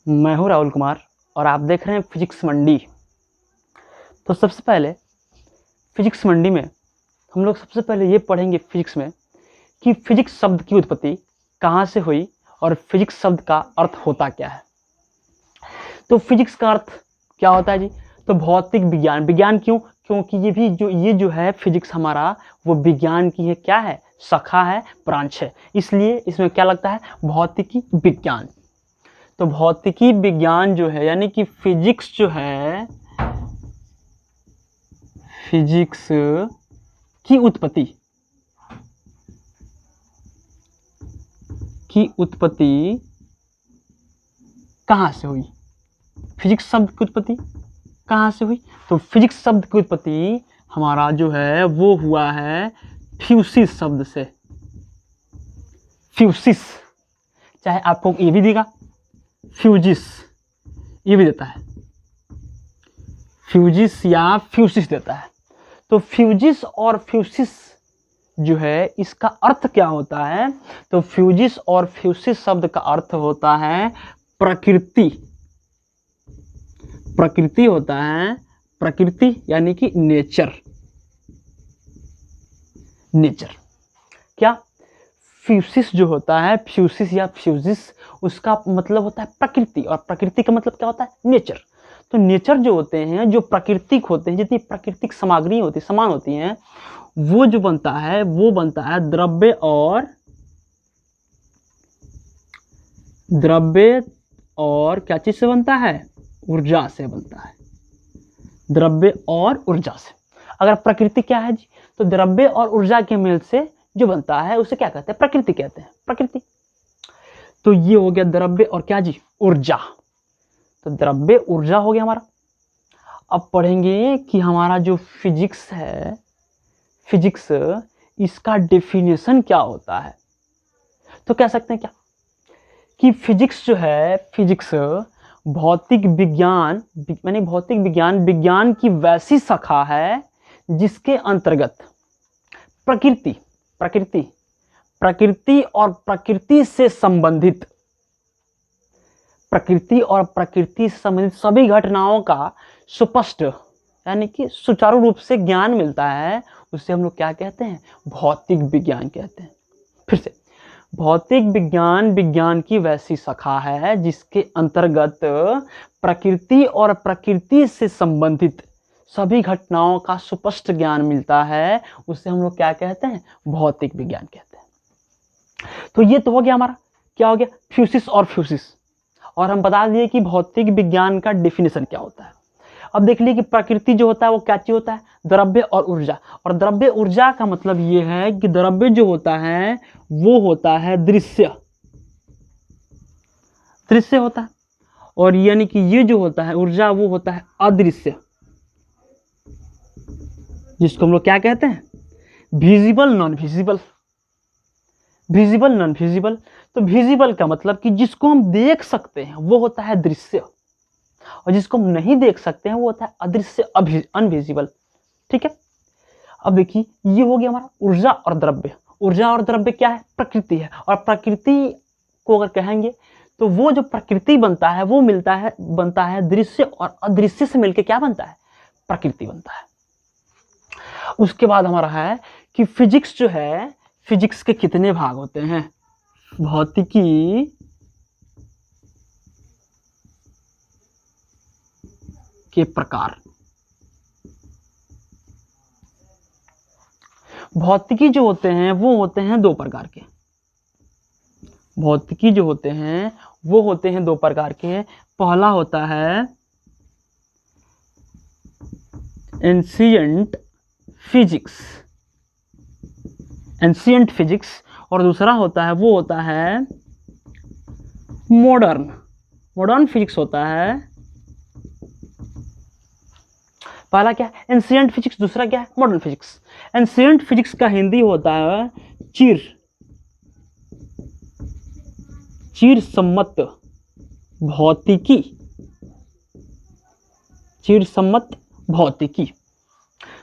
मैं हूं राहुल कुमार और आप देख रहे हैं फिजिक्स मंडी। तो सबसे पहले फिजिक्स मंडी में हम लोग सबसे पहले ये पढ़ेंगे फिजिक्स में कि फिजिक्स शब्द की उत्पत्ति कहाँ से हुई और फिजिक्स शब्द का अर्थ होता क्या है। तो फिजिक्स का अर्थ क्या होता है जी? तो भौतिक विज्ञान। विज्ञान क्यों? क्योंकि ये जो है फिजिक्स हमारा, वो विज्ञान की है, क्या है, शाखा है, ब्रांच है, इसलिए इसमें क्या लगता है, भौतिकी विज्ञान। तो भौतिकी विज्ञान जो है यानी कि फिजिक्स जो है, फिजिक्स की उत्पत्ति कहाँ से हुई? फिजिक्स शब्द की उत्पत्ति कहाँ से हुई? तो फिजिक्स शब्द की उत्पत्ति हमारा जो है वो हुआ है फ्यूसिस शब्द से। फ्यूसिस, चाहे आपको ये भी देगा फ्यूजिस, ये भी देता है, फ्यूजिस या फ्यूसिस देता है। तो फ्यूजिस और फ्यूसिस जो है इसका अर्थ क्या होता है? तो फ्यूजिस और फ्यूसिस शब्द का अर्थ होता है प्रकृति। प्रकृति होता है, प्रकृति यानी कि नेचर। नेचर क्या? फ्यूसिस जो होता है, फ्यूसिस या फ्यूजिस, उसका मतलब होता है प्रकृति, और प्रकृति का मतलब क्या होता है? नेचर। तो नेचर जो होते हैं, जो प्राकृतिक होते हैं, जितनी प्राकृतिक सामग्री होती है, समान होती हैं, वो जो बनता है वो बनता है द्रव्य और क्या चीज से बनता है? ऊर्जा से बनता है। द्रव्य और ऊर्जा से। अगर प्रकृति क्या है जी? तो द्रव्य और ऊर्जा के मेल से जो बनता है उसे क्या कहते हैं? प्रकृति कहते हैं, प्रकृति। तो ये हो गया द्रव्य और क्या जी? ऊर्जा। तो द्रव्य ऊर्जा हो गया हमारा। अब पढ़ेंगे कि हमारा जो फिजिक्स है, फिजिक्स, इसका डेफिनेशन क्या होता है। तो कह सकते हैं क्या कि फिजिक्स जो है, फिजिक्स भौतिक विज्ञान यानी भौतिक विज्ञान की वैसी शाखा है जिसके अंतर्गत प्रकृति और प्रकृति से संबंधित सभी घटनाओं का सुस्पष्ट यानी कि सुचारू रूप से ज्ञान मिलता है। उसे हम लोग क्या कहते हैं? भौतिक विज्ञान कहते हैं। फिर से, भौतिक विज्ञान की वैसी शाखा है जिसके अंतर्गत प्रकृति और प्रकृति से संबंधित सभी घटनाओं का सुस्पष्ट ज्ञान मिलता है। उसे हम लोग क्या कहते हैं? भौतिक विज्ञान कहते हैं। तो ये तो हो गया हमारा, क्या हो गया? फ्यूसिस और फ्यूसिस। और हम बता दिए कि भौतिक विज्ञान का डेफिनेशन क्या होता है। अब देख लिए कि प्रकृति जो होता है वो क्या चीज होता है? द्रव्य और ऊर्जा। और द्रव्य ऊर्जा का मतलब ये है कि द्रव्य जो होता है वो होता है दृश्य होता है, और यानी कि ये जो होता है ऊर्जा वो होता है अदृश्य, जिसको हम लोग क्या कहते हैं? Visible non visible. Visible non visible. तो विजिबल का मतलब कि जिसको हम देख सकते हैं वो होता है दृश्य, और जिसको हम नहीं देख सकते हैं वो होता है अदृश्य, अनविजिबल। ठीक है। अब देखिए, ये हो गया हमारा ऊर्जा और द्रव्य। ऊर्जा और द्रव्य क्या है? प्रकृति है। और प्रकृति को अगर कहेंगे तो वो जो प्रकृति बनता है वो बनता है दृश्य, और अदृश्य से मिलकर क्या बनता है? प्रकृति बनता है। उसके बाद हमारा है कि फिजिक्स जो है, फिजिक्स के कितने भाग होते हैं? भौतिकी के प्रकार। भौतिकी जो होते हैं वो होते हैं दो प्रकार के। भौतिकी जो होते हैं वो होते हैं दो प्रकार के। पहला होता है एंशिएंट फिजिक्स, और दूसरा होता है मॉडर्न फिजिक्स होता है। पहला क्या है? Ancient physics. दूसरा क्या है? Modern physics. एंशिएंट फिजिक्स का हिंदी होता है चिर सम्मत भौतिकी।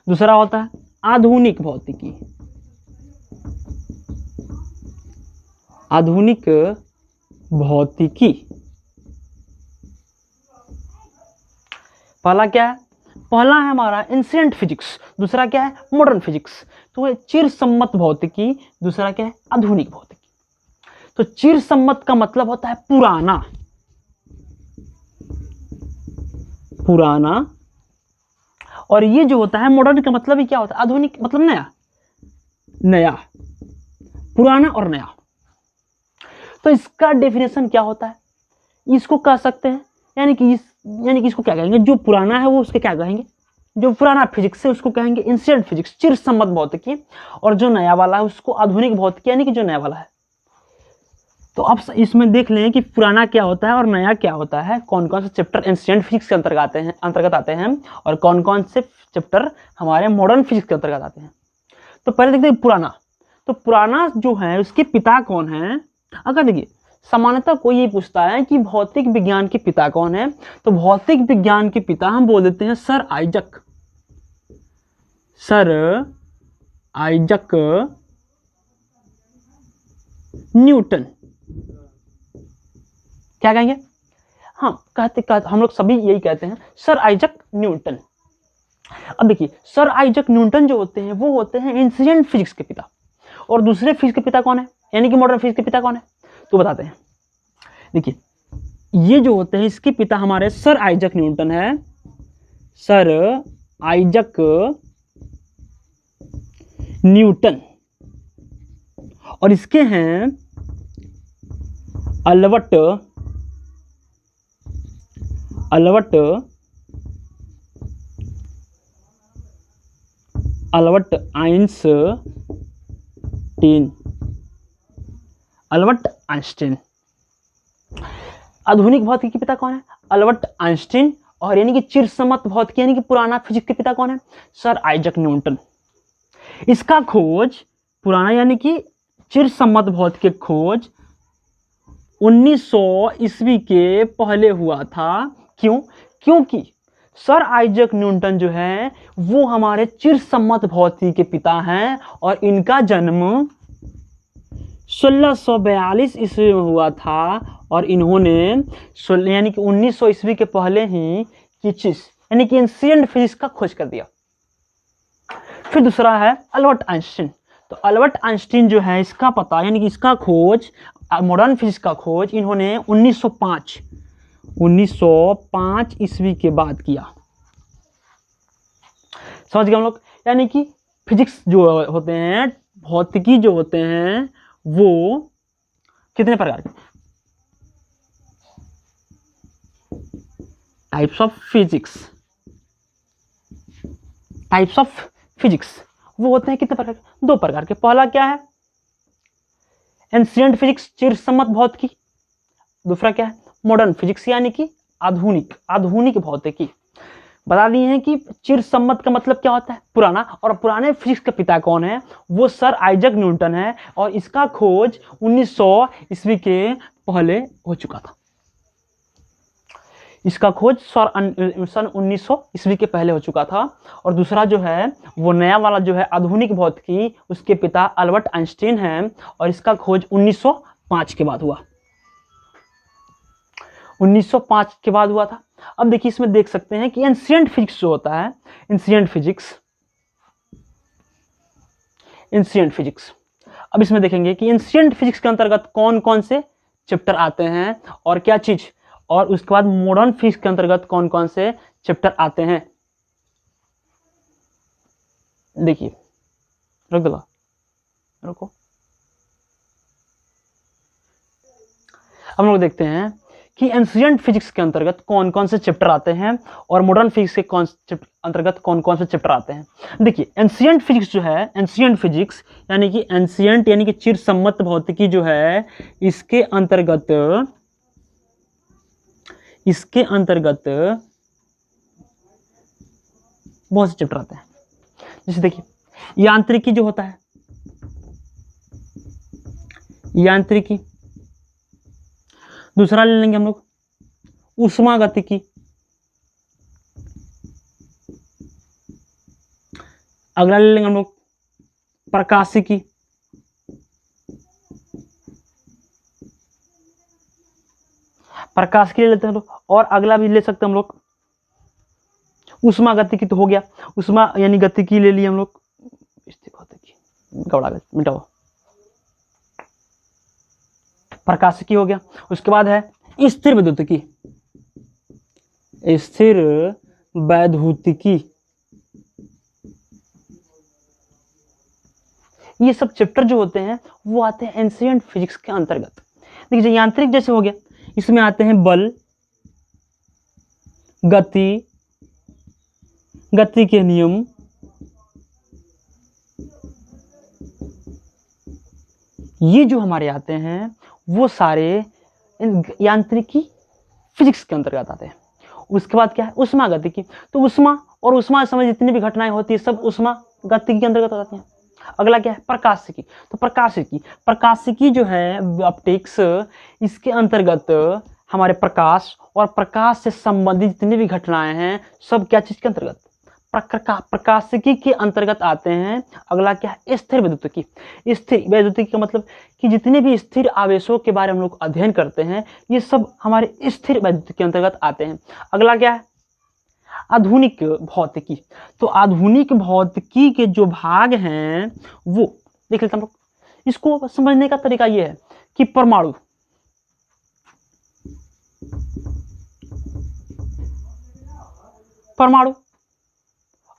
दूसरा होता है आधुनिक भौतिकी। पहला क्या है, पहला है हमारा एंशिएंट फिजिक्स, दूसरा क्या है मॉडर्न फिजिक्स। तो ये चिर सम्मत भौतिकी, दूसरा क्या है आधुनिक भौतिकी। तो चिर सम्मत का मतलब होता है पुराना, पुराना, और ये जो होता है मॉडर्न का मतलब ही क्या होता है, आधुनिक मतलब नया, नया, पुराना और नया। तो इसका डेफिनेशन क्या होता है, इसको कह सकते हैं, यानी कि इसको क्या कहेंगे, जो पुराना है वो उसके क्या कहेंगे, जो पुराना फिजिक्स है उसको कहेंगे एंशिएंट फिजिक्स, चिर सम्मत भौतिकी, और जो नया वाला है उसको आधुनिक भौतिकी, यानी कि जो नया वाला है। तो अब इसमें देख लें कि पुराना क्या होता है और नया क्या होता है, कौन कौन से चैप्टर एंशिएंट फिजिक्स के अंतर्गत आते हैं और कौन कौन से चैप्टर हमारे मॉडर्न फिजिक्स के अंतर्गत आते हैं। तो पहले देखते हैं पुराना। तो पुराना जो है उसके पिता कौन है। अगर देखिए सामान्यतः कोई ये पूछता है कि भौतिक विज्ञान के पिता कौन है, तो भौतिक विज्ञान के पिता हम बोल देते हैं sir Isaac, sir Isaac Newton. क्या कहेंगे, हाँ कहते हम लोग सभी यही कहते हैं सर आइजक न्यूटन। अब देखिए सर आइजक न्यूटन जो होते हैं वो होते हैं एंशिएंट फिजिक्स के पिता, और दूसरे फिजिक्स के पिता कौन है, यानी कि मॉडर्न फिजिक्स के पिता कौन है, तो बताते हैं। देखिए ये जो होते हैं इसके पिता हमारे सर आइजक न्यूटन है, सर आइजक न्यूटन, और इसके हैं अल्बर्ट आइंस्टीन। आधुनिक भौतिकी के पिता कौन है, अल्बर्ट आइंस्टीन, और यानी कि चिरसम्मत भौतिकी यानी कि पुराना फिजिक्स के पिता कौन है, सर आइजक न्यूटन। इसका खोज पुराना यानी कि चिरसम्मत भौतिकी की खोज 1900 ईस्वी के पहले हुआ था। क्यों, क्योंकि सर आइजक न्यूटन जो है वो हमारे चिरसम्मत भौतिकी के पिता हैं, और इनका जन्म 1642 ईस्वी में हुआ था, और इन्होंने यानी कि 1900 ईस्वी के पहले ही चीज यानी कि एंशिएंट फिजिक्स का खोज कर दिया। फिर दूसरा है अल्बर्ट आइंस्टीन। तो अल्बर्ट आइंस्टीन जो है इसका पता यानी कि इसका खोज मॉडर्न फिजिक्स का खोज इन्होंने 1905 ईस्वी के बाद किया। समझ गए हम लोग, यानी कि फिजिक्स जो होते हैं, भौतिकी जो होते हैं वो कितने प्रकार के, types of physics, types of physics वो होते हैं कितने प्रकार के, 2 प्रकार के। पहला क्या है एंशिएंट फिजिक्स चिरसम्मत भौतिकी, दूसरा क्या है मॉडर्न फिजिक्स यानी कि आधुनिक भौतिकी। बता दिए हैं कि चिरसम्मत का मतलब क्या होता है पुराना, और पुराने फिजिक्स का पिता कौन है, वो सर आइजक न्यूटन है, और इसका खोज 1900 ईस्वी के पहले हो चुका था। इसका खोज सन 1900 ईस्वी के पहले हो चुका था। और दूसरा जो है वो नया वाला जो है आधुनिक भौतिकी, उसके पिता अल्बर्ट आइंस्टीन हैं, और इसका खोज 1905 के बाद हुआ, 1905 के बाद हुआ था। अब देखिए इसमें देख सकते हैं कि एंशिएंट फिजिक्स जो होता है, एंशिएंट फिजिक्स, अब इसमें देखेंगे कि एंशिएंट फिजिक्स के अंतर्गत कौन कौन से चैप्टर आते हैं और क्या चीज, और उसके बाद मॉडर्न फिजिक्स के अंतर्गत कौन कौन से चैप्टर आते हैं। देखिए रुको, हम लोग देखते हैं कि एंशिएंट फिजिक्स के अंतर्गत कौन कौन से चैप्टर आते हैं और मॉडर्न फिजिक्स के अंतर्गत कौन कौन से चैप्टर आते हैं। देखिए एंशिएंट फिजिक्स जो है, एंशिएंट फिजिक्स यानी कि एंशिएंट यानी कि चिरसम्मत भौतिकी जो है, इसके अंतर्गत बहुत से चैप्टर आते हैं। जैसे देखिए यांत्रिकी जो होता है, यांत्रिकी, दूसरा ले लेंगे हम लोग ऊष्मागतिकी, अगला ले लेंगे हम लोग प्रकाशिकी, ले लेते हैं हम लोग, और अगला भी ले सकते हैं हम लोग उष्मा गतिकी तो हो गया, उष्मा यानी गतिकी ले लिए हम लोग, स्थिर भौतिकी गौड़ा मिटाओ, प्रकाशिकी हो गया। उसके बाद है स्थिर वैद्युतिकी, स्थिर वैद्युतिकी। ये सब चैप्टर जो होते हैं वो आते हैं एंशिएंट फिजिक्स के अंतर्गत। देखिए यांत्रिक जैसे हो गया, इसमें आते हैं बल, गति, गति के नियम, ये जो हमारे आते हैं वो सारे यांत्रिकी फिजिक्स के अंतर्गत आते हैं। उसके बाद क्या है उष्मा गतिकी, तो उष्मा और उष्मा समय जितनी भी घटनाएं होती है सब उष्मा गतिकी के अंतर्गत आती हैं। अगला क्या है प्रकाशिकी, तो प्रकाशिकी जो है ऑप्टिक्स, इसके अंतर्गत हमारे प्रकाश और प्रकाश से संबंधित जितनी भी घटनाएं हैं सब क्या चीज के अंतर्गत प्रकाशिकी के अंतर्गत आते हैं। अगला क्या है स्थिर वैद्युतिकी। स्थिर वैद्युतिकी का मतलब कि जितने भी स्थिर आवेशों के बारे में हम लोग अध्ययन करते हैं ये सब हमारे स्थिर वैद्युतिकी के अंतर्गत आते हैं। अगला क्या है आधुनिक भौतिकी, तो आधुनिक भौतिकी के जो भाग हैं वो देख लेते हैं हम लोग। इसको समझने का तरीका ये है कि परमाणु,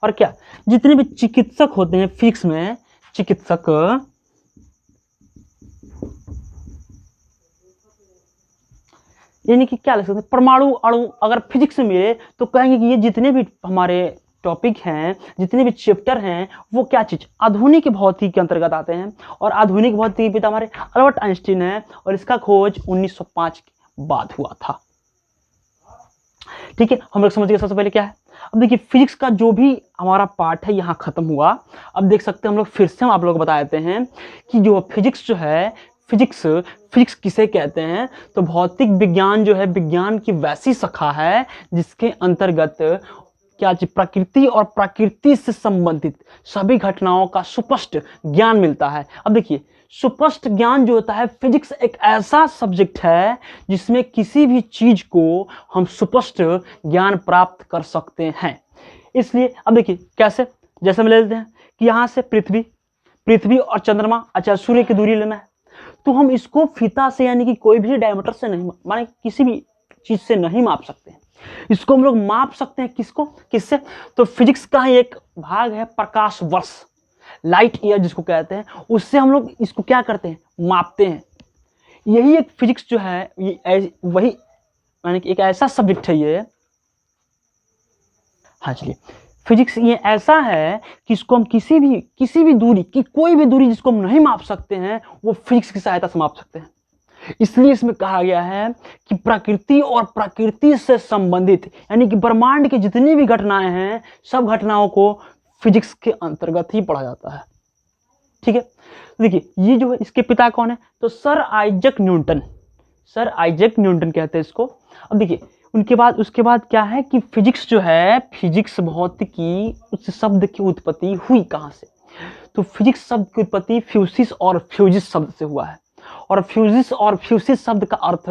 और क्या जितने भी चिकित्सक होते हैं फिजिक्स में, चिकित्सक यानी कि क्या लिख सकते हैं परमाणु अणु, अगर फिजिक्स में मिले तो कहेंगे कि ये जितने भी हमारे टॉपिक हैं, जितने भी चैप्टर हैं वो क्या चीज आधुनिक भौतिकी के अंतर्गत आते हैं। और आधुनिक भौतिकी पिता हमारे अल्बर्ट आइंस्टीन है और इसका खोज 1905 के बाद हुआ था। ठीक है, हम लोग समझ गए सबसे पहले क्या है। अब देखिए फिजिक्स का जो भी हमारा पार्ट है यहाँ खत्म हुआ। अब देख सकते हैं हम लोग फिर से हम आप लोग बता देते हैं कि जो फिजिक्स जो है, फिजिक्स किसे कहते हैं, तो भौतिक विज्ञान जो है विज्ञान की वैसी शाखा है जिसके अंतर्गत क्या चीज प्रकृति और प्रकृति से संबंधित सभी घटनाओं का सुस्पष्ट ज्ञान मिलता है। अब देखिए सुस्पष्ट ज्ञान जो होता है, फिजिक्स एक ऐसा सब्जेक्ट है जिसमें किसी भी चीज को हम सुस्पष्ट ज्ञान प्राप्त कर सकते हैं। इसलिए अब देखिए कैसे, जैसे हम ले लेते हैं कि यहाँ से पृथ्वी और चंद्रमा, अच्छा सूर्य की दूरी लेना है तो हम इसको फीता से यानी कि कोई भी डायमीटर से नहीं, माने किसी भी चीज से नहीं माप सकते हैं। इसको हम लोग माप सकते हैं किससे, तो फिजिक्स का ही एक भाग है प्रकाश वर्ष, लाइट ईयर जिसको कहते हैं, उससे हम लोग इसको क्या करते हैं मापते हैं। यही एक फिजिक्स जो है ये वही यानी कि एक ऐसा सब्जेक्ट है ये, हाँ चलिए फिजिक्स ये ऐसा है कि इसको हम किसी भी दूरी की कोई भी दूरी जिसको हम नहीं माप सकते हैं वो फिजिक्स की सहायता से माप सकते हैं। इसलिए इसमें कहा गया है कि प्रकृति और प्रकृति से संबंधित यानी कि ब्रह्मांड की जितनी भी घटनाएं हैं सब घटनाओं को फिजिक्स के अंतर्गत ही पढ़ा जाता है। ठीक है, देखिए ये जो है इसके पिता कौन है, तो सर आइजैक न्यूटन कहते हैं इसको। अब देखिए उसके बाद क्या है कि फिजिक्स जो है, फिजिक्स भौतिकी, उस शब्द की उत्पत्ति हुई कहाँ से, तो फिजिक्स शब्द की उत्पत्ति फ्यूसिस और फ्यूजिस शब्द से हुआ है। और फ्यूजिस और फ्यूसिस शब्द का अर्थ,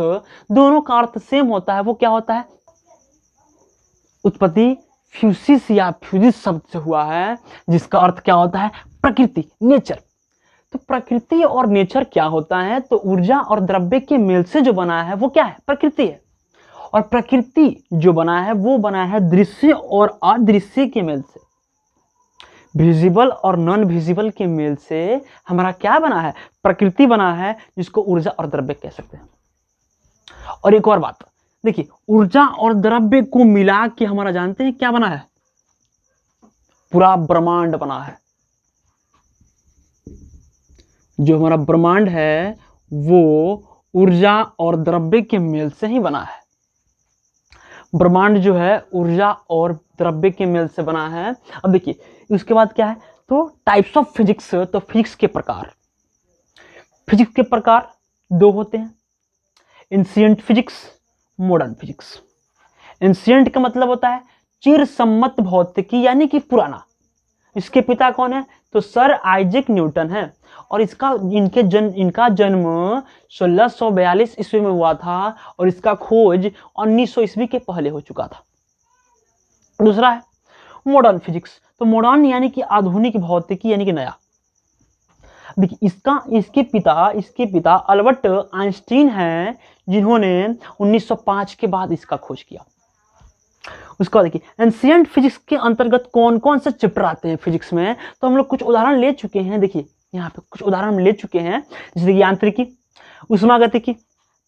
दोनों का अर्थ सेम होता है। वो क्या होता है, उत्पत्ति फ्यूसिस या फ्यूजिस शब्द से हुआ है जिसका अर्थ क्या होता है प्रकृति, नेचर। तो प्रकृति और नेचर क्या होता है, तो ऊर्जा और द्रव्य के मेल से जो बना है वो क्या है प्रकृति है। और प्रकृति जो बना है वो बना है दृश्य और अदृश्य के मेल से, विजिबल और नॉन विजिबल के मेल से हमारा क्या बना है प्रकृति बना है, जिसको ऊर्जा और द्रव्य कह सकते हैं। और एक और बात देखिए, ऊर्जा और द्रव्य को मिला के हमारा जानते हैं क्या बना है, पूरा ब्रह्मांड बना है। जो हमारा ब्रह्मांड है वो ऊर्जा और द्रव्य के मेल से ही बना है। ब्रह्मांड जो है ऊर्जा और द्रव्य के मेल से बना है। अब देखिए उसके बाद क्या है, तो टाइप्स ऑफ फिजिक्स, तो फिजिक्स के प्रकार दो होते हैं, ancient physics, modern physics. Ancient का मतलब होता है चिर सम्मत भौतिकी यानी कि पुराना। इसके पिता कौन है, तो सर आइजैक न्यूटन है और इनका जन्म 1642 ईस्वी में हुआ था और इसका खोज 1900 ईस्वी के पहले हो चुका था। दूसरा है मॉडर्न फिजिक्स। तो मॉडर्न यानी कि आधुनिक भौतिकी यानी कि नया। देखिए इसके पिता अल्बर्ट आइंस्टीन हैं, जिन्होंने 1905 के बाद इसका खोज किया। उसके बाद देखिए एंशिएंट फिजिक्स के अंतर्गत कौन कौन से चैप्टर आते हैं फिजिक्स में, तो हम लोग कुछ उदाहरण ले चुके हैं। देखिए यहाँ पे कुछ उदाहरण ले चुके हैं, जैसे कि यांत्रिकी, उष्मागतिकी,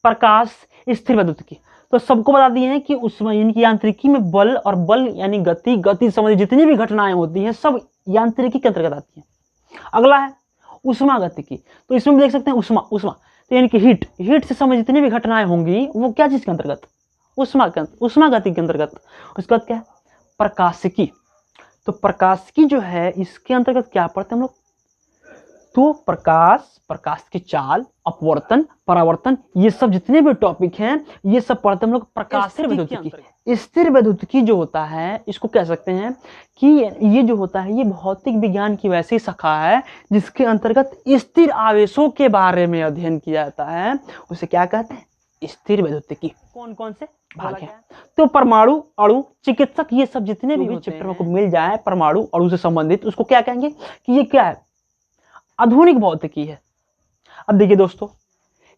प्रकाश, स्थिर वैद्युतिकी। तो सबको बता दिए हैं कि उष्मा यानी कि यांत्रिकी में बल यानी गति संबंधी जितनी भी घटनाएं होती हैं सब यांत्रिकी के अंतर्गत आती हैं। अगला है उष्मागतिकी। तो इसमें देख सकते हैं उष्मा तो यानी कि हीट से संबंधित जितनी भी घटनाएं होंगी वो क्या चीज के अंतर्गत, उष्मागतिकी के अंतर्गत। उसके बाद क्या है प्रकाशिकी। तो प्रकाशिकी जो है इसके अंतर्गत क्या पढ़ते हैं हम लोग, तो प्रकाश की चाल, अपवर्तन, परावर्तन, ये सब जितने भी टॉपिक हैं ये सब पढ़ते हम लोग प्रकाशिकी वैद्युतिकी। स्थिर वैद्युतिकी जो होता है इसको कह सकते हैं कि ये जो होता है ये भौतिक विज्ञान की वैसी शाखा है जिसके अंतर्गत स्थिर आवेशों के बारे में अध्ययन किया जाता है, उसे क्या कहते हैं, स्थिर वैद्युतिकी। कौन कौन से भाग हैं, तो परमाणु, अणु, चिकित्सक, ये सब जितने भी चैप्टर को मिल जाए परमाणु अणु से संबंधित उसको क्या कहेंगे कि ये क्या है, आधुनिक भौतिकी है। अब देखिए दोस्तों,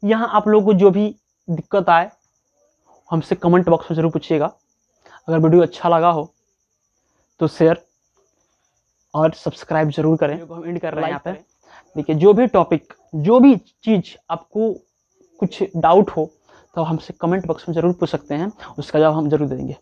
यहाँ आप लोगों को जो भी दिक्कत आए हमसे कमेंट बॉक्स में जरूर पूछिएगा। अगर वीडियो अच्छा लगा हो तो शेयर और सब्सक्राइब जरूर करें। हम एंड कर रहे हैं यहाँ पे। देखिए जो भी टॉपिक, जो भी चीज आपको कुछ डाउट हो तो हमसे कमेंट बॉक्स में जरूर पूछ सकते हैं, उसका जवाब हम जरूर देंगे।